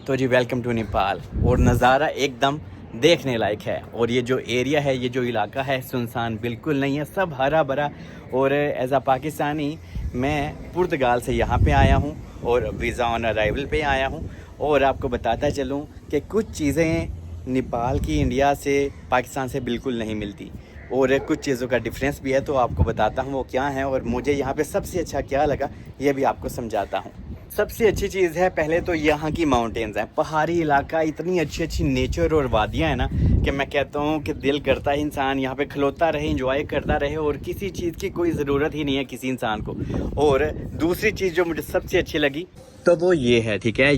तो जी welcome to Nepal. और नज़ारा एकदम देखने लायक है। और ये जो एरिया है, ये जो इलाका है, सुनसान बिल्कुल नहीं है, सब हरा भरा। और एज आ पाकिस्तानी मैं पुर्तगाल से यहाँ पे आया हूँ और वीज़ा ऑन अराइवल पे आया हूँ। और आपको बताता चलूँ कि कुछ चीज़ें नेपाल की इंडिया से, पाकिस्तान से बिल्कुल नहीं मिलती और कुछ चीज़ों का डिफरेंस भी है। तो आपको बताता हूँ वो क्या है और मुझे यहाँ पे सबसे अच्छा क्या लगा ये भी आपको समझाता हूँ। सबसे अच्छी चीज़ है पहले तो यहाँ की माउंटेन्स हैं, पहाड़ी इलाका, इतनी अच्छी अच्छी नेचर और वादियाँ हैं ना कि मैं कहता हूँ कि दिल करता है इंसान यहाँ पे खलोता रहे, एंजॉय करता रहे और किसी चीज़ की कोई ज़रूरत ही नहीं है किसी इंसान को। और दूसरी चीज़ जो मुझे सबसे अच्छी लगी तो वो ये है, ठीक है,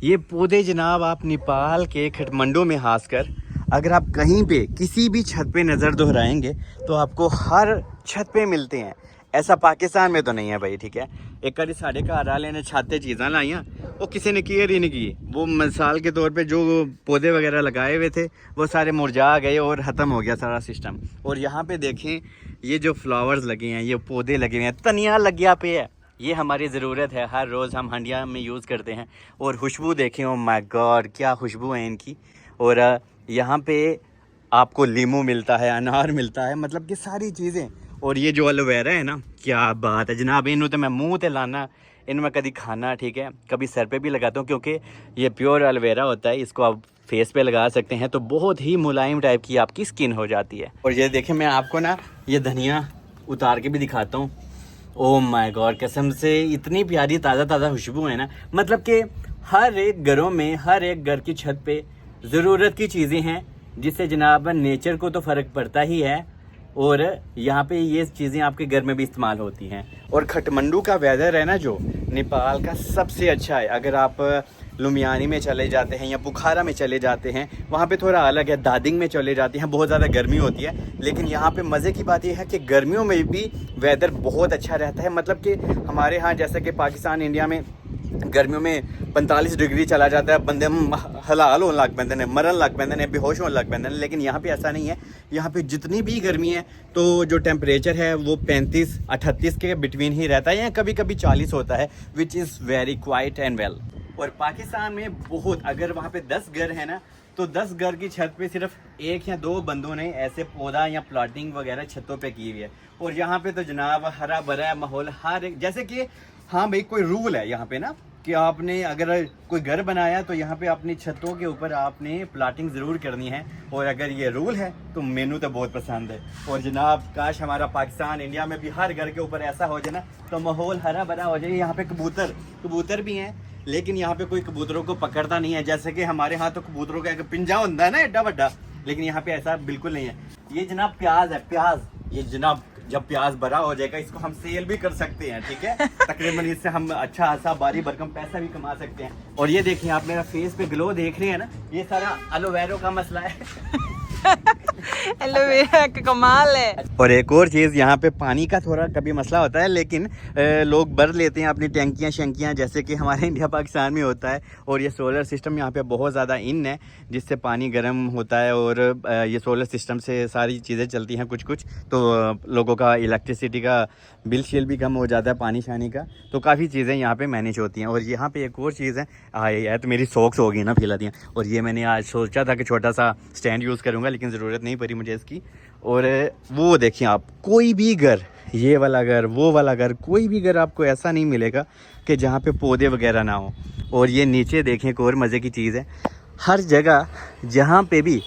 ये पौधे जनाब आप नेपाल के काठमांडू में खासकर अगर आप कहीं पे किसी भी छत पे नज़र दोहराएंगे तो आपको हर छत पे मिलते हैं। ऐसा पाकिस्तान में तो नहीं है भाई, ठीक है। एक बारी साढ़े घर वाले ने छाते चीज़ां लाइयाँ, वो किसी ने केयर ही नहीं की। वो मिसाल के तौर पे जो पौधे वगैरह लगाए हुए थे वो सारे मुरझा गए और ख़त्म हो गया सारा सिस्टम। और यहाँ पे देखें ये जो फ्लावर्स लगे हैं, ये पौधे लगे हुए हैं, तनिया लगिया पे है, ये हमारी ज़रूरत है, हर रोज़ हम हंडिया में यूज़ करते हैं। और खुशबू देखें, ओ माय गॉड क्या खुशबू है इनकी। और यहाँ पे आपको लीमू मिलता है, अनार मिलता है, मतलब कि सारी चीज़ें। और ये जो एलोवेरा है ना, क्या बात है जनाब, इन्हों तो मैं मुँह ते लाना, इनमें कभी खाना, ठीक है, कभी सर पे भी लगाता हूँ क्योंकि ये प्योर एलोवेरा होता है। इसको आप फेस पे लगा सकते हैं तो बहुत ही मुलायम टाइप की आपकी स्किन हो जाती है। और ये देखें, मैं आपको ना ये धनिया उतार के भी दिखाता हूँ। ओह माय गॉड, कसम से इतनी प्यारी ताज़ा ताज़ा खुशबू है ना, मतलब कि हर एक घरों में, हर एक घर की छत पे ज़रूरत की चीज़ें हैं जिससे जनाब नेचर को तो फ़र्क पड़ता ही है और यहाँ पे ये चीज़ें आपके घर में भी इस्तेमाल होती हैं। और काठमांडू का वेदर है ना जो नेपाल का सबसे अच्छा है। अगर आप लुम्बिनी में चले जाते हैं या बुखारा में चले जाते हैं, वहाँ पे थोड़ा अलग है। दादिंग में चले जाते हैं, बहुत ज़्यादा गर्मी होती है, लेकिन यहाँ पे मज़े की बात यह है कि गर्मियों में भी वेदर बहुत अच्छा रहता है। मतलब कि हमारे यहाँ जैसे कि पाकिस्तान, इंडिया में गर्मियों में 45 डिग्री चला जाता है, बंदे हलाल होने लग पैंदे ने, मरन लग पैंदे ने, बेहोश होने लग पैंदे ने। लेकिन यहाँ पे ऐसा नहीं है। यहाँ पे जितनी भी गर्मी है तो जो टेम्परेचर है वो 35-38 के बिटवीन ही रहता है, या कभी कभी 40 होता है, which is very quiet and well. और पाकिस्तान में बहुत, अगर वहाँ पे 10 घर है ना तो 10 घर की छत पे सिर्फ 1 या 2 बंदों ने ऐसे पौधा या प्लाटिंग वगैरह छतों पे की हुई है। और यहाँ पे तो जनाब हरा भरा माहौल, हर एक, जैसे कि हाँ भाई कोई रूल है यहाँ पे ना कि आपने अगर कोई घर बनाया तो यहाँ पे अपनी छतों के ऊपर आपने प्लाटिंग ज़रूर करनी है। और अगर ये रूल है तो मेनू तो बहुत पसंद है। और जनाब काश हमारा पाकिस्तान, इंडिया में भी हर घर के ऊपर ऐसा हो जाए ना तो माहौल हरा भरा हो जाए। यहाँ पे कबूतर भी हैं, लेकिन यहाँ पे कोई कबूतरों को पकड़ता नहीं है। जैसे कि हमारे यहाँ तो कबूतरों का एक पिंजा होता है ना एड्डा बड्डा, लेकिन यहाँ पे ऐसा बिल्कुल नहीं है। ये जनाब प्याज है, प्याज, ये जनाब जब प्याज बड़ा हो जाएगा इसको हम सेल भी कर सकते हैं, ठीक है। तकरीबन इससे हम अच्छा खासा भारी भरकम पैसा भी कमा सकते हैं। और ये देखिए आप मेरा फेस पे ग्लो देख रहे हैं ना, ये सारा एलोवेरा का मसला है। एलोवेरा का कमाल है। और एक और चीज़, यहाँ पे पानी का थोड़ा कभी मसला होता है, लेकिन लोग भर लेते हैं अपनी टैंकियाँ शंकियाँ, जैसे कि हमारे इंडिया पाकिस्तान में होता है। और ये सोलर सिस्टम यहाँ पे बहुत ज़्यादा इन है, जिससे पानी गर्म होता है और ये सोलर सिस्टम से सारी चीज़ें चलती हैं कुछ कुछ, तो लोगों का इलेक्ट्रिसिटी का बिल शिल भी कम हो जाता है, पानी शानी का, तो काफ़ी चीज़ें यहाँ पे मैनेज होती हैं। और यहाँ पे एक और चीज़ है, यार तो मेरी सॉक्स होगी ना फैला दियाँ। और ये मैंने आज सोचा था कि छोटा सा स्टैंड यूज़ करूँगा, लेकिन ज़रूरत नहीं पड़ी मुझे इसकी। और वो देखिए आप, कोई भी घर, ये वाला घर, वो वाला घर, कोई भी घर आपको ऐसा नहीं मिलेगा कि जहाँ पे पौधे वगैरह ना हो। और ये नीचे देखें, एक और मज़े की चीज़ है, हर जगह जहाँ पे भी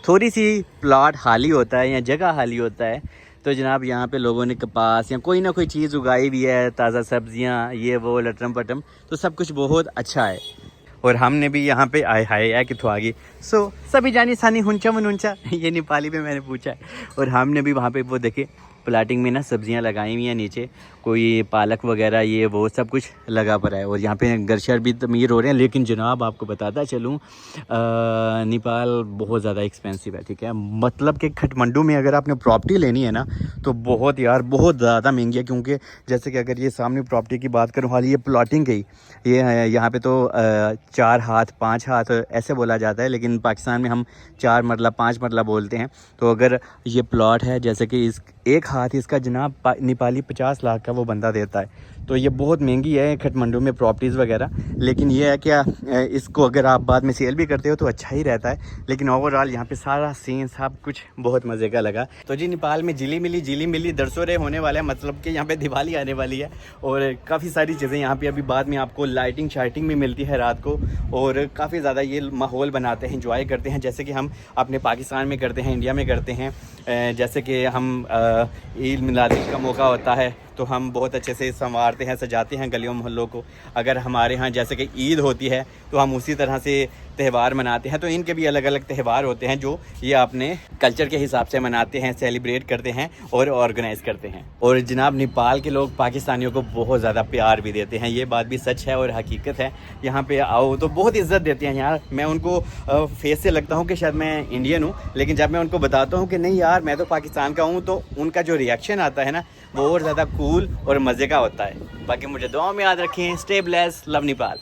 थोड़ी सी प्लॉट खाली होता है या जगह खाली होता है तो जनाब यहाँ पे लोगों ने कपास या कोई ना कोई चीज़ उगाई भी है, ताज़ा सब्जियाँ, ये वो लटरम पटम, तो सब कुछ बहुत अच्छा है। और हमने भी यहाँ पे आए हाय है किथों आ गई सो सभी जानी सानी हुंचा मनुंचा, ये नेपाली में मैंने पूछा है। और हमने भी वहाँ पे वो देखे प्लाटिंग में ना सब्जियां लगाई हुई हैं, नीचे कोई पालक वगैरह ये वो सब कुछ लगा पड़ा है। और यहाँ पे गरशर भी तमीर हो रहे हैं। लेकिन जनाब आपको बताता चलूँ, नेपाल बहुत ज़्यादा एक्सपेंसिव है, ठीक है। मतलब कि काठमांडू में अगर आपने प्रॉपर्टी लेनी है ना तो बहुत यार बहुत ज़्यादा महंगी है। क्योंकि जैसे कि अगर ये सामने प्रॉपर्टी की बात करूँ, हाल ये प्लॉटिंग की, ये यहाँ पे तो 4 हाथ 5 हाथ ऐसे बोला जाता है, लेकिन पाकिस्तान में हम 4 मरला 5 मरला बोलते हैं। तो अगर ये प्लॉट है, जैसे कि इस एक हाथ इसका जनाब नेपाली 50 लाख का वो बंदा देता है, तो ये बहुत महंगी है काठमांडू में प्रॉपर्टीज़ वगैरह, लेकिन ये है क्या इसको अगर आप बाद में सेल भी करते हो तो अच्छा ही रहता है। लेकिन ओवरऑल यहाँ पे सारा सीन सब कुछ बहुत मज़े का लगा। तो जी नेपाल में झिली मिली दरसोरे होने वाला है, मतलब कि यहाँ पे दिवाली आने वाली है और काफ़ी सारी चीज़ें यहाँ पे अभी बाद में आपको लाइटिंग शाइटिंग भी मिलती है रात को, और काफ़ी ज़्यादा ये माहौल बनाते हैं, इंजॉय करते हैं, जैसे कि हम अपने पाकिस्तान में करते हैं, इंडिया में करते हैं। जैसे कि हम ईद मिलाद का मौका होता है तो हम बहुत अच्छे से संवारते हैं, सजाते हैं गलियों मोहल्लों को। अगर हमारे यहाँ जैसे कि ईद होती है तो हम उसी तरह से त्यौहार मनाते हैं। तो इनके भी अलग अलग त्यौहार होते हैं जो ये अपने कल्चर के हिसाब से मनाते हैं, सेलिब्रेट करते हैं और ऑर्गेनाइज करते हैं। और जनाब नेपाल के लोग पाकिस्तानियों को बहुत ज़्यादा प्यार भी देते हैं, ये बात भी सच है और हकीकत है। यहाँ पे आओ तो बहुत इज्जत देते हैं यार। मैं उनको फेस से लगता हूँ कि शायद मैं इंडियन हूँ, लेकिन जब मैं उनको बताता हूँ कि नहीं यार मैं तो पाकिस्तान का हूँ, तो उनका जो रिएक्शन आता है ना वो और ज़्यादा कूल और मज़े का होता है। बाकी मुझे दुआ में याद रखें। Stay blessed, love Nepal.